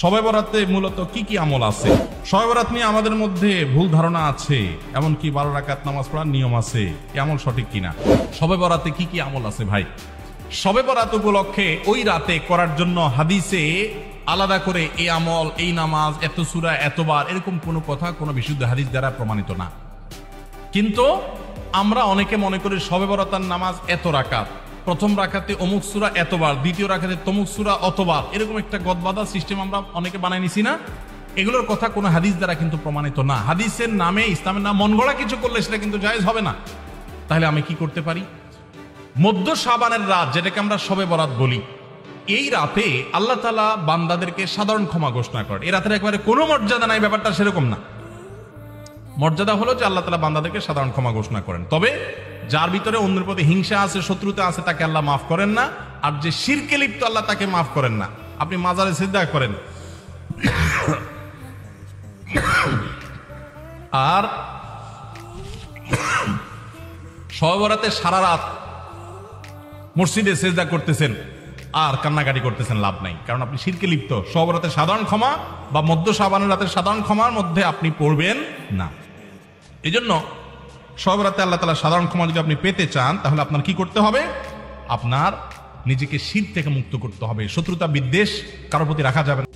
শবে বরাতে মূলত কি কি আমল আছে? শবে বরাত নিয়ে আমাদের মধ্যে ভুল ধারণা আছে, এমনকি 12 রাকাত নামাজ পড়ার নিয়ম আছে, এই আমল সঠিক কিনা? শবে বরাতে কি কি আমল আছে ভাই? শবে বরাত উপলক্ষে ওই রাতে করার জন্য হাদিসে আলাদা করে এই আমল, এই নামাজ, এত সূরা, এতবার, এরকম কোনো কথা কোনো বিশুদ্ধ হাদিস দ্বারা প্রমাণিত না। কিন্তু আমরা অনেকে মনে করি শবে বরাতের নামাজ এত রাকাত, প্রথম রাকাতে অমুক সূরা এতবার, দ্বিতীয় রাকাতে তমুক সূরা অতবার, এরকম একটা গদবাদা সিস্টেম আমরা অনেকে বানাই নিছি না? এগুলোর কথা কোনো হাদিস দ্বারা কিন্তু প্রমাণিত না। হাদিসের নামে, ইসলামের নাম মন গড়া কিছু করলে সেটা কিন্তু জায়েজ হবে না। তাহলে আমি কি করতে পারি? মধ্য শাবানের রাত, যেটাকে আমরা শবে বরাত বলি, এই রাতে আল্লাহ তাআলা বান্দাদেরকে সাধারণ ক্ষমা ঘোষণা করেন। এই রাতের একেবারে কোনো মর্যাদা নাই, ব্যাপারটা সেরকম না। মর্যাদা হলো যে আল্লাহ তাআলা বান্দাদেরকে সাধারণ ক্ষমা ঘোষণা করেন। তবে যার ভিতরে অন্যের প্রতি হিংসা আছে, শত্রুতা আছে, তাকে আল্লাহ মাফ করেন না। আর যে শিরকে লিপ্ত, আল্লাহ তাকে মাফ করেন না। আপনি মাজারে সিজদা করেন আর শবে বরাতে সারা রাত মসজিদে সিজদা করতেছেন আর কান্নাকাটি করতেছেন, লাভ নাই, কারণ আপনি শিরকে লিপ্ত। শবে বরাতের সাধারণ ক্ষমা বা মধ্য শাবানের রাতের সাধারণ ক্ষমার মধ্যে আপনি পড়বেন না। এই জন্য শবে বরাতে আল্লাহ তাআলা সাধারণ ক্ষমা যদি আপনি পেতে চান, তাহলে আপনার কি করতে হবে? আপনার নিজেকে শিরক থেকে মুক্ত করতে হবে। শত্রুতা বিদ্বেষ কারোর প্রতি রাখা যাবে না।